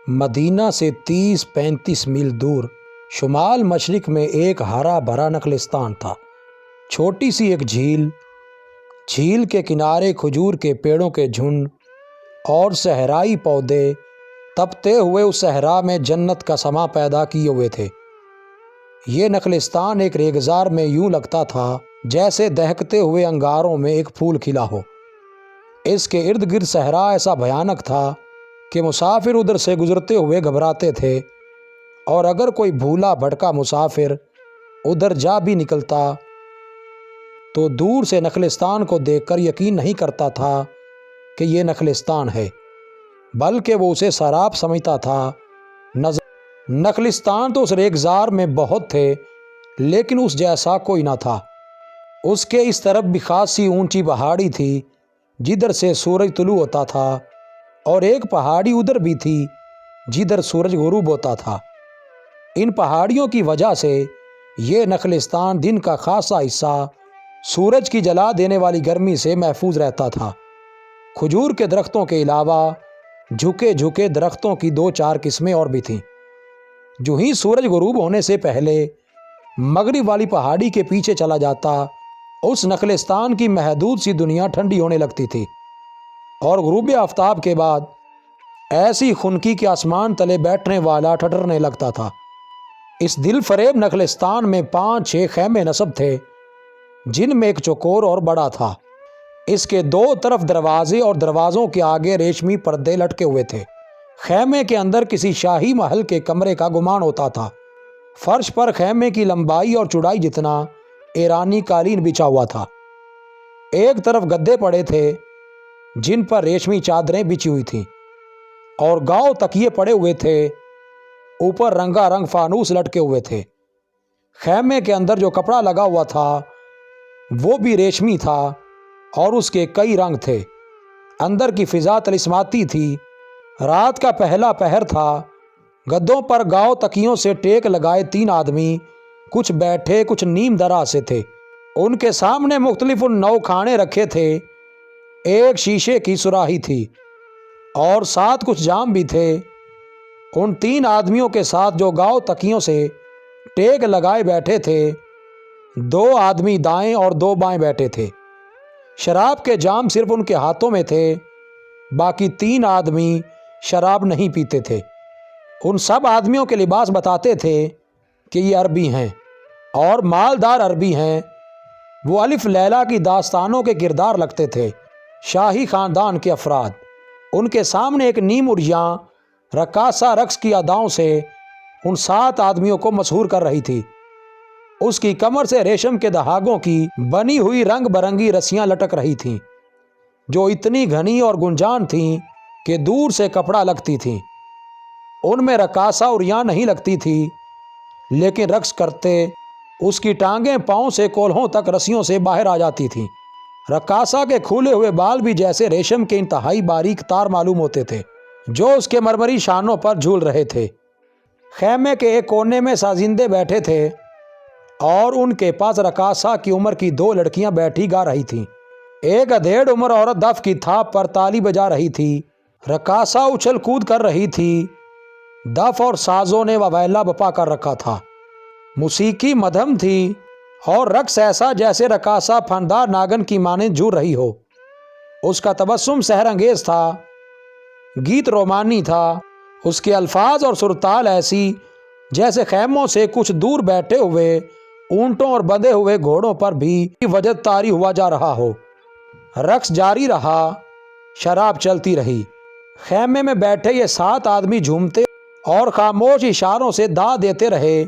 مدینہ سے 30-35 میل دور شمال مشرق میں ایک ہرا بھرا نخلستان تھا۔ چھوٹی سی ایک جھیل کے کنارے کھجور کے پیڑوں کے جھنڈ اور صحرائی پودے تپتے ہوئے اس صحرا میں جنت کا سما پیدا کیے ہوئے تھے۔ یہ نخلستان ایک ریگزار میں یوں لگتا تھا جیسے دہکتے ہوئے انگاروں میں ایک پھول کھلا ہو۔ اس کے ارد گرد صحرا ایسا بھیانک تھا کہ مسافر ادھر سے گزرتے ہوئے گھبراتے تھے، اور اگر کوئی بھولا بھٹکا مسافر ادھر جا بھی نکلتا تو دور سے نخلستان کو دیکھ کر یقین نہیں کرتا تھا کہ یہ نخلستان ہے، بلکہ وہ اسے سراب سمجھتا تھا۔ نخلستان تو اس ریگزار میں بہت تھے، لیکن اس جیسا کوئی نہ تھا۔ اس کے اس طرف بھی خاصی اونچی پہاڑی تھی جدھر سے سورج طلوع ہوتا تھا، اور ایک پہاڑی ادھر بھی تھی جدھر سورج غروب ہوتا تھا۔ ان پہاڑیوں کی وجہ سے یہ نخلستان دن کا خاصا حصہ سورج کی جلا دینے والی گرمی سے محفوظ رہتا تھا۔ کھجور کے درختوں کے علاوہ جھکے درختوں کی 2-4 قسمیں اور بھی تھیں۔ جو ہی سورج غروب ہونے سے پہلے مغرب والی پہاڑی کے پیچھے چلا جاتا، اس نخلستان کی محدود سی دنیا ٹھنڈی ہونے لگتی تھی، اور غروب آفتاب کے بعد ایسی خنکی کہ آسمان تلے بیٹھنے والا ٹھٹرنے لگتا تھا۔ اس دل فریب نخلستان میں 5-6 خیمے نصب تھے، جن میں ایک چوکور اور بڑا تھا۔ اس کے 2 طرف دروازے اور دروازوں کے آگے ریشمی پردے لٹکے ہوئے تھے۔ خیمے کے اندر کسی شاہی محل کے کمرے کا گمان ہوتا تھا۔ فرش پر خیمے کی لمبائی اور چوڑائی جتنا ایرانی قالین بچھا ہوا تھا۔ ایک طرف گدے پڑے تھے جن پر ریشمی چادریں بچھی ہوئی تھیں، اور گاؤ تکیے پڑے ہوئے تھے۔ اوپر رنگا رنگ فانوس لٹکے ہوئے تھے۔ خیمے کے اندر جو کپڑا لگا ہوا تھا وہ بھی ریشمی تھا، اور اس کے کئی رنگ تھے۔ اندر کی فضا طلسماتی تھی۔ رات کا پہلا پہر تھا۔ گدوں پر گاؤ تکیوں سے ٹیک لگائے 3 آدمی، کچھ بیٹھے کچھ نیم درا سے تھے۔ ان کے سامنے مختلف نوع کھانے رکھے تھے۔ ایک شیشے کی سراہی تھی، اور ساتھ کچھ جام بھی تھے۔ ان 3 آدمیوں کے ساتھ جو گاؤ تکیوں سے ٹیک لگائے بیٹھے تھے، 2 آدمی دائیں اور 2 بائیں بیٹھے تھے۔ شراب کے جام صرف ان کے ہاتھوں میں تھے، باقی 3 آدمی شراب نہیں پیتے تھے۔ ان سب آدمیوں کے لباس بتاتے تھے کہ یہ عربی ہیں، اور مالدار عربی ہیں۔ وہ الف لیلا کی داستانوں کے کردار لگتے تھے، شاہی خاندان کے افراد۔ ان کے سامنے ایک نیم اریاں رقاصہ رقص کی اداؤں سے ان 7 آدمیوں کو مسحور کر رہی تھی۔ اس کی کمر سے ریشم کے دھاگوں کی بنی ہوئی رنگ برنگی رسیاں لٹک رہی تھیں، جو اتنی گھنی اور گنجان تھیں کہ دور سے کپڑا لگتی تھیں۔ ان میں رقاصہ اریاں نہیں لگتی تھی، لیکن رقص کرتے اس کی ٹانگیں پاؤں سے کولہوں تک رسیوں سے باہر آ جاتی تھیں۔ رقاصہ کے کھولے ہوئے بال بھی جیسے ریشم کے انتہائی باریک تار معلوم ہوتے تھے، جو اس کے مرمری شانوں پر جھول رہے تھے۔ خیمے کے ایک کونے میں سازندے بیٹھے تھے، اور ان کے پاس رقاصہ کی عمر کی 2 لڑکیاں بیٹھی گا رہی تھیں۔ ایک ادھیڑ عمر عورت دف کی تھاپ پر تالی بجا رہی تھی۔ رقاصہ اچھل کود کر رہی تھی۔ دف اور سازوں نے وویلا بپا کر رکھا تھا۔ موسیقی مدھم تھی، اور رقص ایسا جیسے رقاصہ پھندار ناگن کی مانند جھول رہی ہو۔ اس کا تبسم سحر انگیز تھا، گیت رومانی تھا۔ اس کے الفاظ اور سرتال ایسی جیسے خیموں سے کچھ دور بیٹھے ہوئے اونٹوں اور بندھے ہوئے گھوڑوں پر بھی وجد طاری ہوا جا رہا ہو۔ رقص جاری رہا، شراب چلتی رہی۔ خیمے میں بیٹھے یہ 7 آدمی جھومتے اور خاموش اشاروں سے دا دیتے رہے،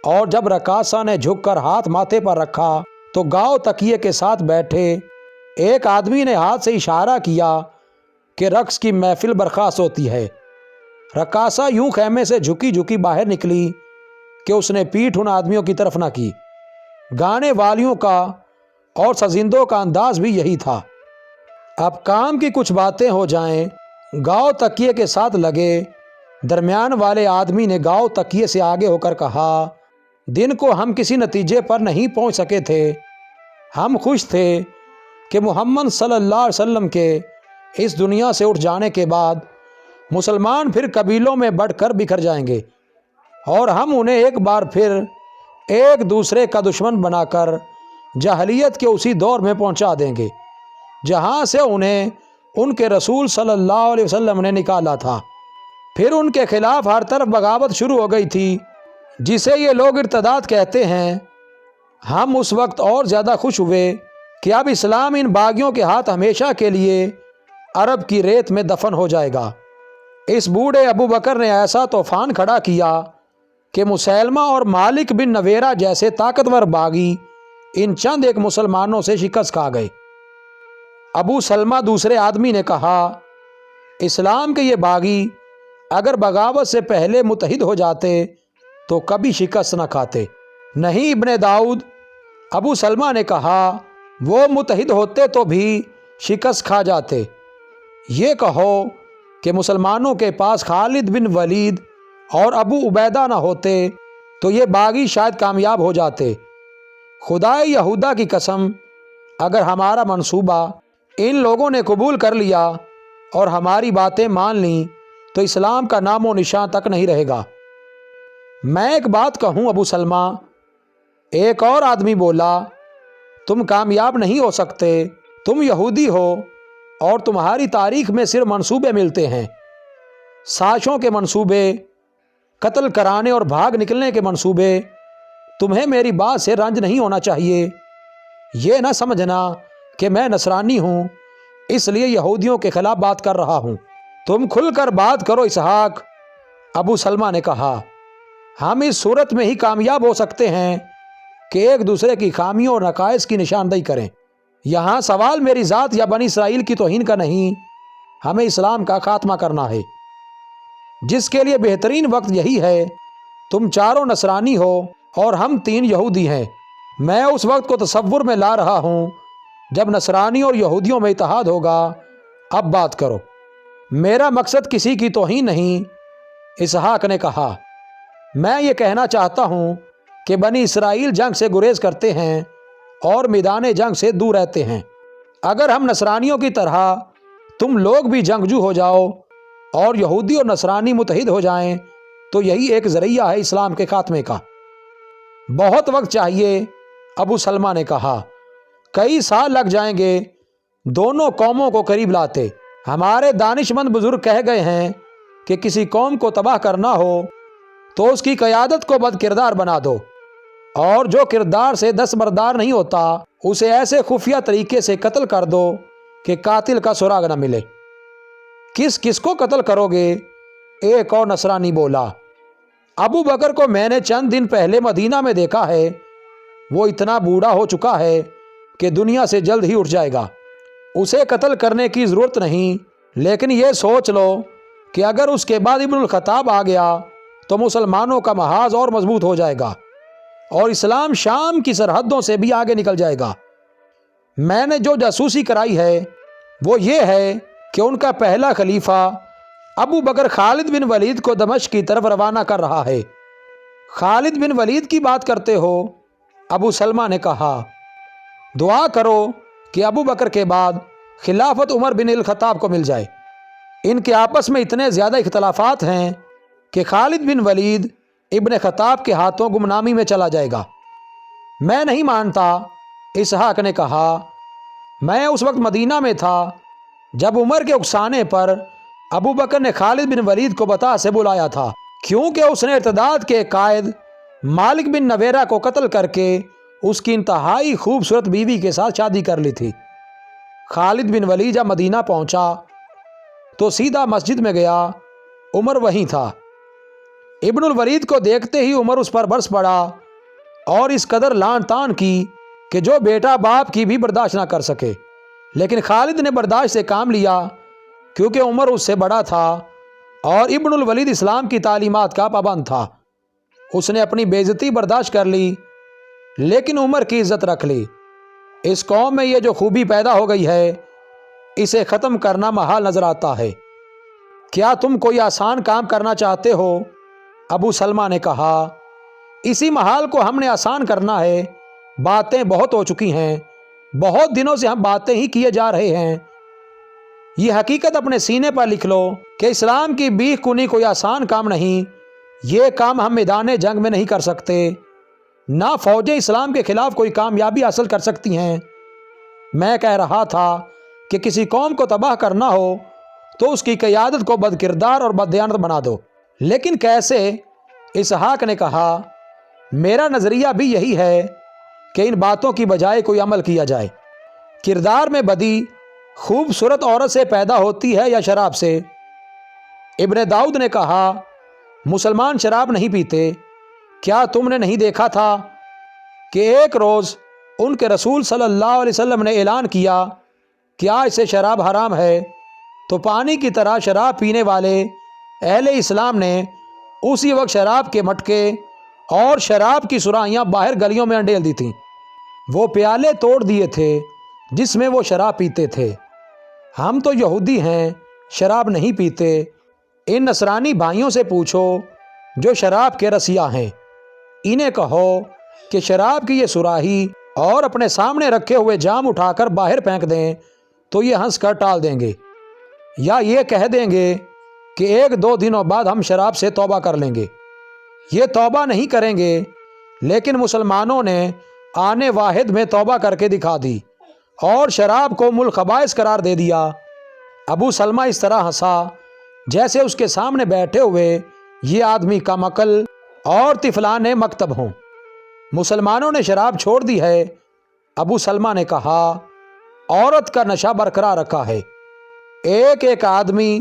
اور جب رقاصہ نے جھک کر ہاتھ ماتھے پر رکھا تو گاؤ تکیے کے ساتھ بیٹھے ایک آدمی نے ہاتھ سے اشارہ کیا کہ رقص کی محفل برخاست ہوتی ہے۔ رقاصہ یوں خیمے سے جھکی باہر نکلی کہ اس نے پیٹھ ان آدمیوں کی طرف نہ کی۔ گانے والیوں کا اور سازندوں کا انداز بھی یہی تھا۔ اب کام کی کچھ باتیں ہو جائیں۔ گاؤ تکیے کے ساتھ لگے درمیان والے آدمی نے گاؤ تکیے سے آگے ہو کر کہا، دن کو ہم کسی نتیجے پر نہیں پہنچ سکے تھے۔ ہم خوش تھے کہ محمد صلی اللہ علیہ وسلم کے اس دنیا سے اٹھ جانے کے بعد مسلمان پھر قبیلوں میں بڑھ کر بکھر جائیں گے اور ہم انہیں ایک بار پھر ایک دوسرے کا دشمن بنا کر جاہلیت کے اسی دور میں پہنچا دیں گے جہاں سے انہیں ان کے رسول صلی اللہ علیہ وسلم نے نکالا تھا۔ پھر ان کے خلاف ہر طرف بغاوت شروع ہو گئی تھی جسے یہ لوگ ارتداد کہتے ہیں۔ ہم اس وقت اور زیادہ خوش ہوئے کہ اب اسلام ان باغیوں کے ہاتھ ہمیشہ کے لیے عرب کی ریت میں دفن ہو جائے گا۔ اس بوڑھے ابو بکر نے ایسا طوفان کھڑا کیا کہ مسیلمہ اور مالک بن نویرہ جیسے طاقتور باغی ان چند ایک مسلمانوں سے شکست کھا گئے۔ ابو سلمہ دوسرے آدمی نے کہا، اسلام کے یہ باغی اگر بغاوت سے پہلے متحد ہو جاتے تو کبھی شکست نہ کھاتے۔ نہیں ابن داؤد، ابو سلمہ نے کہا، وہ متحد ہوتے تو بھی شکست کھا جاتے۔ یہ کہو کہ مسلمانوں کے پاس خالد بن ولید اور ابو عبیدہ نہ ہوتے تو یہ باغی شاید کامیاب ہو جاتے۔ خدائے یہودا کی قسم، اگر ہمارا منصوبہ ان لوگوں نے قبول کر لیا اور ہماری باتیں مان لیں تو اسلام کا نام و نشان تک نہیں رہے گا۔ میں ایک بات کہوں ابو سلمہ، ایک اور آدمی بولا، تم کامیاب نہیں ہو سکتے، تم یہودی ہو اور تمہاری تاریخ میں صرف منصوبے ملتے ہیں، سازشوں کے منصوبے، قتل کرانے اور بھاگ نکلنے کے منصوبے۔ تمہیں میری بات سے رنج نہیں ہونا چاہیے۔ یہ نہ سمجھنا کہ میں نصرانی ہوں اس لیے یہودیوں کے خلاف بات کر رہا ہوں۔ تم کھل کر بات کرو اسحاق، ابو سلمہ نے کہا۔ ہم اس صورت میں ہی کامیاب ہو سکتے ہیں کہ ایک دوسرے کی خامیوں اور نقائص کی نشاندہی کریں۔ یہاں سوال میری ذات یا بنی اسرائیل کی توہین کا نہیں، ہمیں اسلام کا خاتمہ کرنا ہے، جس کے لیے بہترین وقت یہی ہے۔ تم چاروں نصرانی ہو اور ہم 3 یہودی ہیں۔ میں اس وقت کو تصور میں لا رہا ہوں جب نصرانی اور یہودیوں میں اتحاد ہوگا۔ اب بات کرو۔ میرا مقصد کسی کی توہین نہیں، اسحاق نے کہا۔ میں یہ کہنا چاہتا ہوں کہ بنی اسرائیل جنگ سے گریز کرتے ہیں اور میدان جنگ سے دور رہتے ہیں۔ اگر ہم نصرانیوں کی طرح تم لوگ بھی جنگجو ہو جاؤ اور یہودی اور نصرانی متحد ہو جائیں تو یہی ایک ذریعہ ہے اسلام کے خاتمے کا۔ بہت وقت چاہیے، ابو سلمہ نے کہا، کئی سال لگ جائیں گے دونوں قوموں کو قریب لاتے۔ ہمارے دانش مند بزرگ کہہ گئے ہیں کہ کسی قوم کو تباہ کرنا ہو تو اس کی قیادت کو بد کردار بنا دو، اور جو کردار سے دستبردار نہیں ہوتا اسے ایسے خفیہ طریقے سے قتل کر دو کہ قاتل کا سراغ نہ ملے۔ کس کس کو قتل کرو گے؟ ایک اور نصرانی بولا۔ ابو بکر کو میں نے چند دن پہلے مدینہ میں دیکھا ہے، وہ اتنا بوڑھا ہو چکا ہے کہ دنیا سے جلد ہی اٹھ جائے گا۔ اسے قتل کرنے کی ضرورت نہیں، لیکن یہ سوچ لو کہ اگر اس کے بعد ابن الخطاب آ گیا تو مسلمانوں کا محاذ اور مضبوط ہو جائے گا اور اسلام شام کی سرحدوں سے بھی آگے نکل جائے گا۔ میں نے جو جاسوسی کرائی ہے وہ یہ ہے کہ ان کا پہلا خلیفہ ابو بکر خالد بن ولید کو دمشق کی طرف روانہ کر رہا ہے۔ خالد بن ولید کی بات کرتے ہو؟ ابو سلمہ نے کہا۔ دعا کرو کہ ابو بکر کے بعد خلافت عمر بن الخطاب کو مل جائے۔ ان کے آپس میں اتنے زیادہ اختلافات ہیں کہ خالد بن ولید ابن خطاب کے ہاتھوں گمنامی میں چلا جائے گا۔ میں نہیں مانتا، اسحاق نے کہا۔ میں اس وقت مدینہ میں تھا جب عمر کے اکسانے پر ابو بکر نے خالد بن ولید کو بتا سے بلایا تھا، کیونکہ اس نے ارتداد کے قائد مالک بن نویرہ کو قتل کر کے اس کی انتہائی خوبصورت بیوی کے ساتھ شادی کر لی تھی۔ خالد بن ولید جب مدینہ پہنچا تو سیدھا مسجد میں گیا، عمر وہیں تھا۔ ابن الولید کو دیکھتے ہی عمر اس پر برس پڑا اور اس قدر لان تان کی کہ جو بیٹا باپ کی بھی برداشت نہ کر سکے، لیکن خالد نے برداشت سے کام لیا کیونکہ عمر اس سے بڑا تھا اور ابن الولید اسلام کی تعلیمات کا پابند تھا۔ اس نے اپنی بے عزتی برداشت کر لی لیکن عمر کی عزت رکھ لی۔ اس قوم میں یہ جو خوبی پیدا ہو گئی ہے اسے ختم کرنا محال نظر آتا ہے۔ کیا تم کوئی آسان کام کرنا چاہتے ہو؟ ابو سلمہ نے کہا۔ اسی محال کو ہم نے آسان کرنا ہے۔ باتیں بہت ہو چکی ہیں، بہت دنوں سے ہم باتیں ہی کیے جا رہے ہیں۔ یہ حقیقت اپنے سینے پر لکھ لو کہ اسلام کی بیخ کنی کوئی آسان کام نہیں۔ یہ کام ہم میدان جنگ میں نہیں کر سکتے، نہ فوجیں اسلام کے خلاف کوئی کامیابی حاصل کر سکتی ہیں۔ میں کہہ رہا تھا کہ کسی قوم کو تباہ کرنا ہو تو اس کی قیادت کو بد کردار اور بددیانت بنا دو، لیکن کیسے؟ اسحاق نے کہا، میرا نظریہ بھی یہی ہے کہ ان باتوں کی بجائے کوئی عمل کیا جائے۔ کردار میں بدی خوبصورت عورت سے پیدا ہوتی ہے یا شراب سے؟ ابن داؤد نے کہا، مسلمان شراب نہیں پیتے۔ کیا تم نے نہیں دیکھا تھا کہ ایک روز ان کے رسول صلی اللہ علیہ وسلم نے اعلان کیا کہ آج سے شراب حرام ہے، تو پانی کی طرح شراب پینے والے اہل اسلام نے اسی وقت شراب کے مٹکے اور شراب کی سرائیاں باہر گلیوں میں انڈیل دی تھیں۔ وہ پیالے توڑ دیے تھے جس میں وہ شراب پیتے تھے۔ ہم تو یہودی ہیں، شراب نہیں پیتے۔ ان نصرانی بھائیوں سے پوچھو جو شراب کے رسیا ہیں، انہیں کہو کہ شراب کی یہ سراہی اور اپنے سامنے رکھے ہوئے جام اٹھا کر باہر پھینک دیں تو یہ ہنس کر ٹال دیں گے، یا یہ کہہ دیں گے کہ 1-2 دنوں بعد ہم شراب سے توبہ کر لیں گے۔ یہ توبہ نہیں کریں گے، لیکن مسلمانوں نے آنے واحد میں توبہ کر کے دکھا دی اور شراب کو الخبائث قرار دے دیا۔ ابو سلمہ اس طرح ہنسا جیسے اس کے سامنے بیٹھے ہوئے یہ آدمی کم عقل اور طفلان مکتب ہوں۔ مسلمانوں نے شراب چھوڑ دی ہے، ابو سلمہ نے کہا، عورت کا نشہ برقرار رکھا ہے۔ ایک ایک آدمی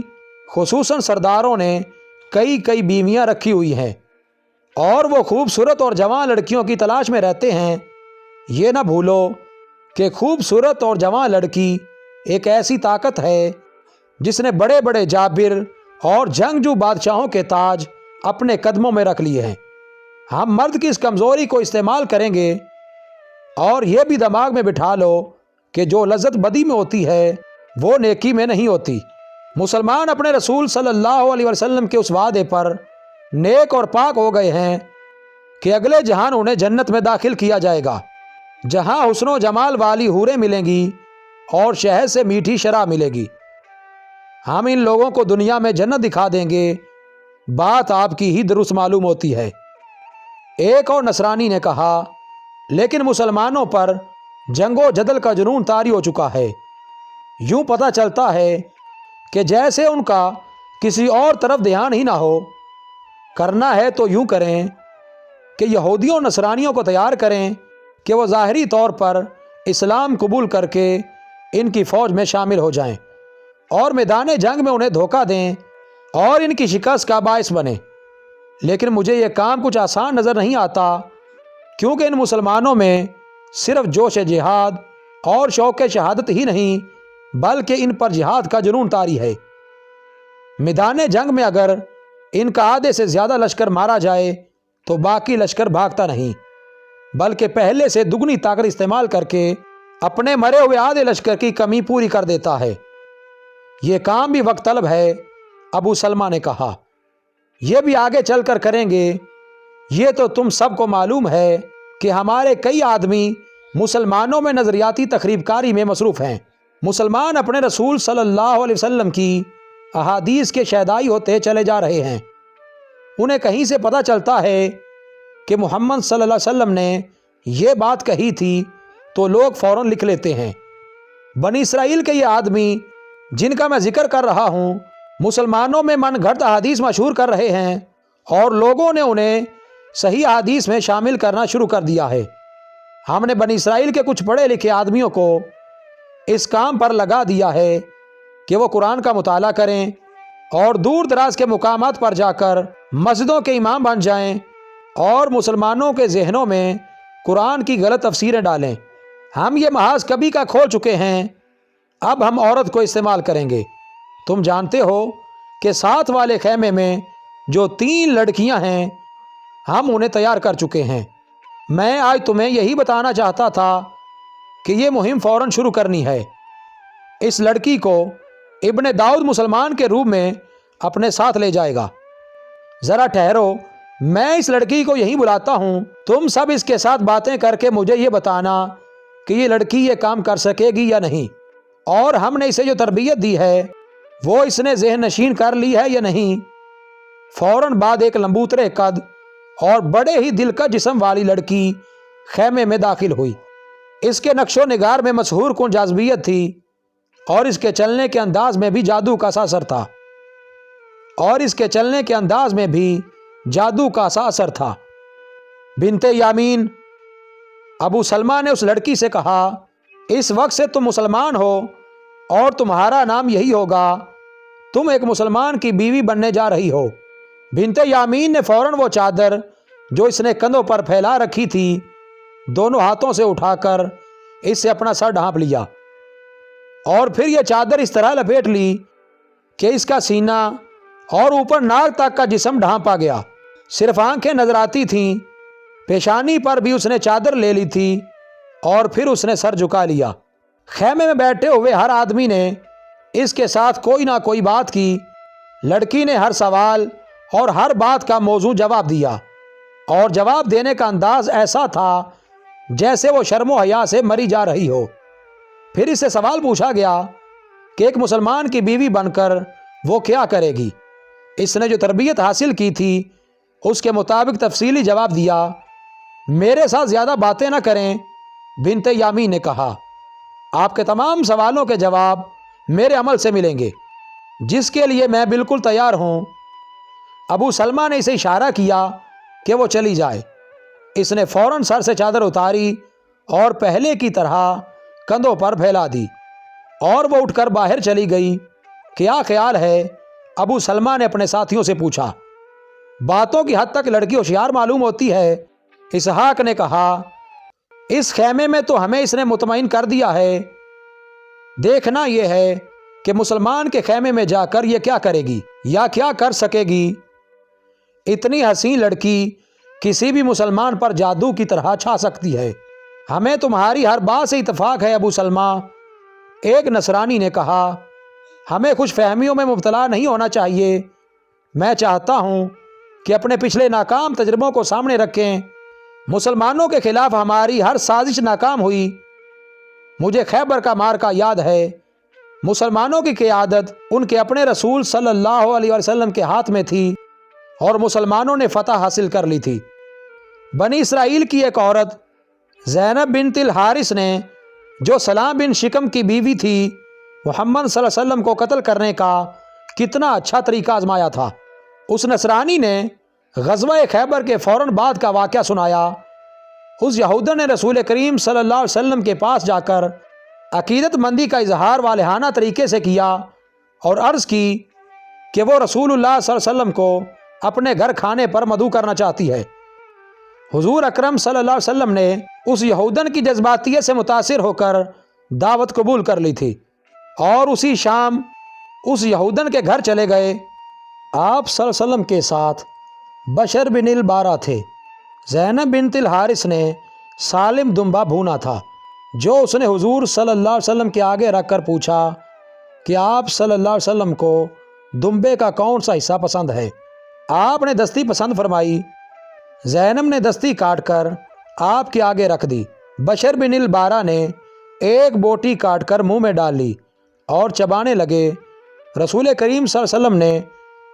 خصوصاً سرداروں نے کئی بیویاں رکھی ہوئی ہیں اور وہ خوبصورت اور جوان لڑکیوں کی تلاش میں رہتے ہیں۔ یہ نہ بھولو کہ خوبصورت اور جوان لڑکی ایک ایسی طاقت ہے جس نے بڑے بڑے جابر اور جنگجو بادشاہوں کے تاج اپنے قدموں میں رکھ لیے ہیں۔ ہم مرد کی اس کمزوری کو استعمال کریں گے، اور یہ بھی دماغ میں بٹھا لو کہ جو لذت بدی میں ہوتی ہے وہ نیکی میں نہیں ہوتی۔ مسلمان اپنے رسول صلی اللہ علیہ وسلم کے اس وعدے پر نیک اور پاک ہو گئے ہیں کہ اگلے جہان انہیں جنت میں داخل کیا جائے گا، جہاں حسن و جمال والی حوریں ملیں گی اور شہد سے میٹھی شراب ملے گی۔ ہم ان لوگوں کو دنیا میں جنت دکھا دیں گے۔ بات آپ کی ہی درست معلوم ہوتی ہے۔ ایک اور نصرانی نے کہا، لیکن مسلمانوں پر جنگ و جدل کا جنون طاری ہو چکا ہے۔ یوں پتہ چلتا ہے کہ جیسے ان کا کسی اور طرف دھیان ہی نہ ہو۔ کرنا ہے تو یوں کریں کہ یہودیوں نصرانیوں کو تیار کریں کہ وہ ظاہری طور پر اسلام قبول کر کے ان کی فوج میں شامل ہو جائیں اور میدان جنگ میں انہیں دھوکہ دیں اور ان کی شکست کا باعث بنیں۔ لیکن مجھے یہ کام کچھ آسان نظر نہیں آتا، کیونکہ ان مسلمانوں میں صرف جوش جہاد اور شوق شہادت ہی نہیں، بلکہ ان پر جہاد کا جنون طاری ہے۔ میدان جنگ میں اگر ان کا آدھے سے زیادہ لشکر مارا جائے تو باقی لشکر بھاگتا نہیں، بلکہ پہلے سے دگنی طاقت استعمال کر کے اپنے مرے ہوئے آدھے لشکر کی کمی پوری کر دیتا ہے۔ یہ کام بھی وقت طلب ہے، ابو سلمہ نے کہا۔ یہ بھی آگے چل کر کریں گے۔ یہ تو تم سب کو معلوم ہے کہ ہمارے کئی آدمی مسلمانوں میں نظریاتی تخریب کاری میں مصروف ہیں۔ مسلمان اپنے رسول صلی اللہ علیہ وسلم کی احادیث کے شیدائی ہوتے چلے جا رہے ہیں۔ انہیں کہیں سے پتہ چلتا ہے کہ محمد صلی اللہ علیہ وسلم نے یہ بات کہی تھی تو لوگ فوراً لکھ لیتے ہیں۔ بنی اسرائیل کے یہ آدمی جن کا میں ذکر کر رہا ہوں، مسلمانوں میں من گھڑت احادیث مشہور کر رہے ہیں اور لوگوں نے انہیں صحیح احادیث میں شامل کرنا شروع کر دیا ہے۔ ہم نے بنی اسرائیل کے کچھ پڑھے لکھے آدمیوں کو اس کام پر لگا دیا ہے کہ وہ قرآن کا مطالعہ کریں اور دور دراز کے مقامات پر جا کر مسجدوں کے امام بن جائیں اور مسلمانوں کے ذہنوں میں قرآن کی غلط تفسیریں ڈالیں۔ ہم یہ محاذ کبھی کا کھول چکے ہیں، اب ہم عورت کو استعمال کریں گے۔ تم جانتے ہو کہ ساتھ والے خیمے میں جو 3 لڑکیاں ہیں ہم انہیں تیار کر چکے ہیں۔ میں آج تمہیں یہی بتانا چاہتا تھا کہ یہ مہم فوراً شروع کرنی ہے۔ اس لڑکی کو ابن داؤد مسلمان کے روپ میں اپنے ساتھ لے جائے گا۔ ذرا ٹھہرو، میں اس لڑکی کو یہیں بلاتا ہوں، تم سب اس کے ساتھ باتیں کر کے مجھے یہ بتانا کہ یہ لڑکی یہ کام کر سکے گی یا نہیں۔ اور ہم نے اسے جو تربیت دی ہے وہ اس نے ذہن نشین کر لی ہے یا نہیں۔ فوراً بعد ایک لمبوترے قد اور بڑے ہی دلکش جسم والی لڑکی خیمے میں داخل ہوئی۔ اس کے نقش و نگار میں مسحور کن جاذبیت تھی اور اس کے چلنے کے انداز میں بھی جادو کا اثر تھا۔ بنت یامین، ابو سلمہ نے اس لڑکی سے کہا، اس وقت سے تم مسلمان ہو اور تمہارا نام یہی ہوگا، تم ایک مسلمان کی بیوی بننے جا رہی ہو۔ بنت یامین نے فوراً وہ چادر جو اس نے کندھوں پر پھیلا رکھی تھی دونوں ہاتھوں سے اٹھا کر اس سے اپنا سر ڈھانپ لیا اور پھر یہ چادر اس طرح لپیٹ لی کہ اس کا سینہ اور اوپر ناک تک کا جسم ڈھانپا گیا، صرف آنکھیں نظر آتی تھیں۔ پیشانی پر بھی اس نے چادر لے لی تھی اور پھر اس نے سر جھکا لیا۔ خیمے میں بیٹھے ہوئے ہر آدمی نے اس کے ساتھ کوئی نہ کوئی بات کی۔ لڑکی نے ہر سوال اور ہر بات کا موضوع جواب دیا اور جواب دینے کا انداز ایسا تھا جیسے وہ شرم و حیا سے مری جا رہی ہو۔ پھر اس سے سوال پوچھا گیا کہ ایک مسلمان کی بیوی بن کر وہ کیا کرے گی۔ اس نے جو تربیت حاصل کی تھی اس کے مطابق تفصیلی جواب دیا۔ میرے ساتھ زیادہ باتیں نہ کریں، بنت یامین نے کہا، آپ کے تمام سوالوں کے جواب میرے عمل سے ملیں گے جس کے لیے میں بالکل تیار ہوں۔ ابو سلمہ نے اسے اشارہ کیا کہ وہ چلی جائے۔ اس نے فوراً سر سے چادر اتاری اور پہلے کی طرح کندھوں پر پھیلا دی اور وہ اٹھ کر باہر چلی گئی۔ کیا خیال ہے؟ ابو سلمہ نے اپنے ساتھیوں سے پوچھا۔ باتوں کی حد تک لڑکی ہوشیار معلوم ہوتی ہے، اسحاق نے کہا۔ اس خیمے میں تو ہمیں اس نے مطمئن کر دیا ہے، دیکھنا یہ ہے کہ مسلمان کے خیمے میں جا کر یہ کیا کرے گی یا کیا کر سکے گی۔ اتنی حسین لڑکی کسی بھی مسلمان پر جادو کی طرح چھا سکتی ہے۔ ہمیں تمہاری ہر بات سے اتفاق ہے ابو سلمہ، ایک نصرانی نے کہا۔ ہمیں خوش فہمیوں میں مبتلا نہیں ہونا چاہیے۔ میں چاہتا ہوں کہ اپنے پچھلے ناکام تجربوں کو سامنے رکھیں۔ مسلمانوں کے خلاف ہماری ہر سازش ناکام ہوئی۔ مجھے خیبر کا معرکہ یاد ہے۔ مسلمانوں کی قیادت ان کے اپنے رسول صلی اللہ علیہ وسلم کے ہاتھ میں تھی اور مسلمانوں نے فتح حاصل کر لی تھی۔ بنی اسرائیل کی ایک عورت زینب بنت الحارث نے جو سلام بن شکم کی بیوی تھی محمد صلی اللہ علیہ وسلم کو قتل کرنے کا کتنا اچھا طریقہ آزمایا تھا۔ اس نصرانی نے غزوہ خیبر کے فوراً بعد کا واقعہ سنایا۔ اس یہودن نے رسول کریم صلی اللہ علیہ وسلم کے پاس جا کر عقیدت مندی کا اظہار والہانہ طریقے سے کیا اور عرض کی کہ وہ رسول اللہ صلی اللہ علیہ وسلم کو اپنے گھر کھانے پر مدعو کرنا چاہتی ہے۔ حضور اکرم صلی اللہ علیہ وسلم نے اس یہودن کی جذباتیت سے متاثر ہو کر دعوت قبول کر لی تھی اور اسی شام اس یہودن کے گھر چلے گئے۔ آپ صلی اللہ علیہ وسلم کے ساتھ بشر بن البارہ تھے۔ زینب بنت الحارث نے سالم دمبا بھونا تھا جو اس نے حضور صلی اللہ علیہ وسلم کے آگے رکھ کر پوچھا کہ آپ صلی اللہ علیہ وسلم کو دمبے کا کون سا حصہ پسند ہے۔ آپ نے دستی پسند فرمائی۔ زینب نے دستی کاٹ کر آپ کے آگے رکھ دی۔ بشر بن البارہ نے ایک بوٹی کاٹ کر منہ میں ڈال لی اور چبانے لگے۔ رسول کریم صلی اللہ علیہ وسلم نے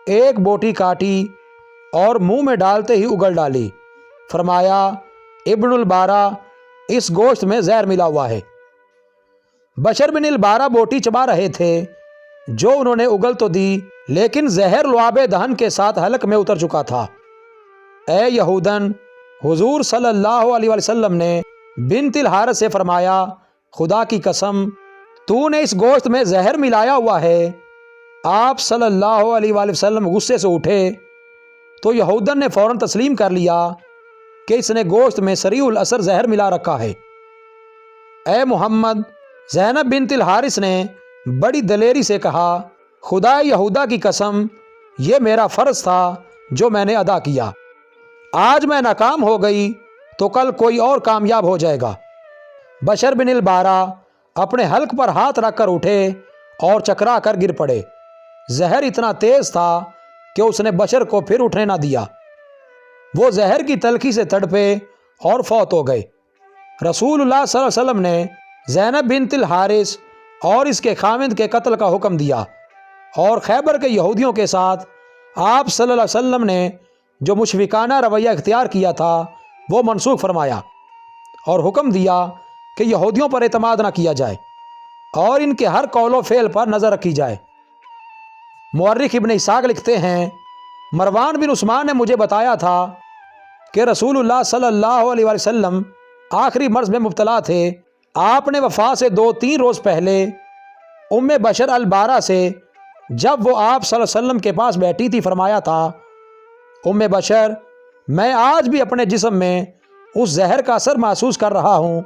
ایک بوٹی کاٹی اور منہ میں ڈالتے ہی اگل ڈالی۔ فرمایا، ابن البارہ، اس گوشت میں زہر ملا ہوا ہے۔ بشر بن البارہ بوٹی چبا رہے تھے جو انہوں نے اگل تو دی لیکن زہر لعاب دہن کے ساتھ حلق میں اتر چکا تھا۔ اے یہودن، حضور صلی اللہ علیہ وسلم نے بنت الحارث سے فرمایا، خدا کی قسم تو نے اس گوشت میں زہر ملایا ہوا ہے۔ آپ صلی اللہ علیہ وسلم غصے سے اٹھے تو یہودن نے فوراً تسلیم کر لیا کہ اس نے گوشت میں سریع الاثر زہر ملا رکھا ہے۔ اے محمد، زینب بنت الحارث نے بڑی دلیری سے کہا، خدا یہودا کی قسم یہ میرا فرض تھا جو میں نے ادا کیا۔ آج میں ناکام ہو گئی تو کل کوئی اور کامیاب ہو جائے گا۔ بشر بن البارہ اپنے حلق پر ہاتھ رکھ کر اٹھے اور چکرا کر گر پڑے۔ زہر اتنا تیز تھا کہ اس نے بشر کو پھر اٹھنے نہ دیا۔ وہ زہر کی تلخی سے تڑپے اور فوت ہو گئے۔ رسول اللہ صلی اللہ علیہ وسلم نے زینب بنت الحارث اور اس کے خاوند کے قتل کا حکم دیا، اور خیبر کے یہودیوں کے ساتھ آپ صلی اللہ علیہ وسلم نے جو مشفقانہ رویہ اختیار کیا تھا وہ منسوخ فرمایا، اور حکم دیا کہ یہودیوں پر اعتماد نہ کیا جائے اور ان کے ہر قول و فعل پر نظر رکھی جائے۔ مورخ ابن اسحاق لکھتے ہیں، مروان بن عثمان نے مجھے بتایا تھا کہ رسول اللہ صلی اللہ علیہ وسلم آخری مرض میں مبتلا تھے۔ آپ نے وفات سے 2-3 روز پہلے ام بشر البارہ سے جب وہ آپ صلی اللہ علیہ وسلم کے پاس بیٹھی تھی فرمایا تھا، ام بشر، میں آج بھی اپنے جسم میں اس زہر کا اثر محسوس کر رہا ہوں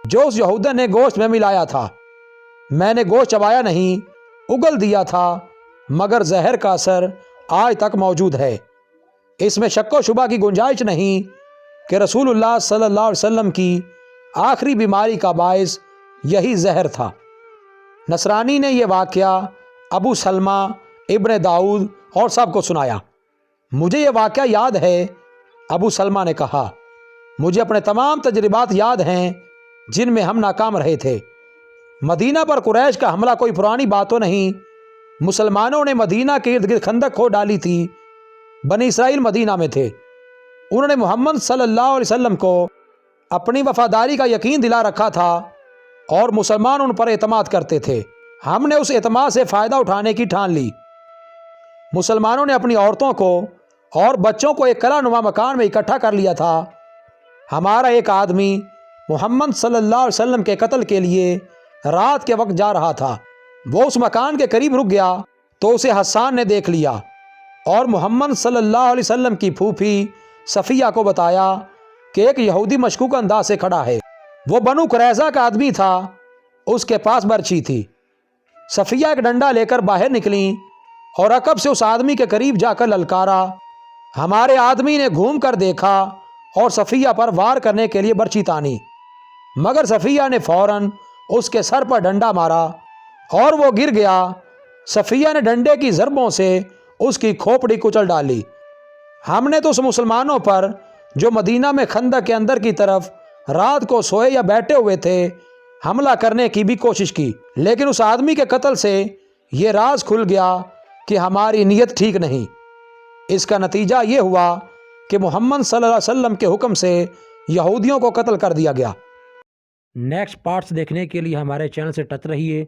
جو اس یہودی نے گوشت میں ملایا تھا۔ میں نے گوشت چبایا نہیں، اگل دیا تھا، مگر زہر کا اثر آج تک موجود ہے۔ اس میں شک و شبہ کی گنجائش نہیں کہ رسول اللہ صلی اللہ علیہ وسلم کی آخری بیماری کا باعث یہی زہر تھا۔ نصرانی نے یہ واقعہ ابو سلمہ، ابن داؤد اور سب کو سنایا۔ مجھے یہ واقعہ یاد ہے، ابو سلمہ نے کہا، مجھے اپنے تمام تجربات یاد ہیں جن میں ہم ناکام رہے تھے۔ مدینہ پر قریش کا حملہ کوئی پرانی بات تو نہیں۔ مسلمانوں نے مدینہ کے ارد گرد خندق کھود ڈالی تھی۔ بنی اسرائیل مدینہ میں تھے۔ انہوں نے محمد صلی اللہ علیہ وسلم کو اپنی وفاداری کا یقین دلا رکھا تھا اور مسلمان ان پر اعتماد کرتے تھے۔ ہم نے اس اعتماد سے فائدہ اٹھانے کی ٹھان لی۔ مسلمانوں نے اپنی عورتوں کو اور بچوں کو ایک قلعہ نما مکان میں اکٹھا کر لیا تھا۔ ہمارا ایک آدمی محمد صلی اللہ علیہ وسلم کے قتل کے لیے رات کے وقت جا رہا تھا۔ وہ اس مکان کے قریب رک گیا تو اسے حسان نے دیکھ لیا اور محمد صلی اللہ علیہ وسلم کی پھوپھی صفیہ کو بتایا کہ ایک یہودی مشکوک انداز سے کھڑا ہے۔ وہ بنو قریظہ کا آدمی تھا، اس کے پاس برچھی تھی۔ صفیہ ایک ڈنڈا لے کر باہر نکلیں اور عقب سے اس آدمی کے قریب جا کر للکارا۔ ہمارے آدمی نے گھوم کر دیکھا اور صفیہ پر وار کرنے کے لیے برچھی تانی، مگر صفیہ نے فوراً اس کے سر پر ڈنڈا مارا اور وہ گر گیا۔ صفیہ نے ڈنڈے کی ضربوں سے اس کی کھوپڑی کچل ڈالی۔ ہم نے تو اس مسلمانوں پر جو مدینہ میں خندق کے اندر کی طرف رات کو سوئے یا بیٹھے ہوئے تھے حملہ کرنے کی بھی کوشش کی، لیکن اس آدمی کے قتل سے یہ راز کھل گیا کہ ہماری نیت ٹھیک نہیں۔ اس کا نتیجہ یہ ہوا کہ محمد صلی اللہ علیہ وسلم کے حکم سے یہودیوں کو قتل کر دیا گیا۔ نیکسٹ پارٹس دیکھنے کے لیے ہمارے چینل سے ٹچ رہیے،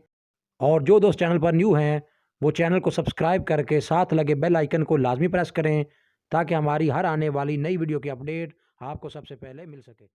اور جو دوست چینل پر نیو ہیں وہ چینل کو سبسکرائب کر کے ساتھ لگے بیل آئیکن کو لازمی پریس کریں تاکہ ہماری ہر آنے والی نئی ویڈیو کی اپڈیٹ آپ کو سب سے پہلے مل سکے۔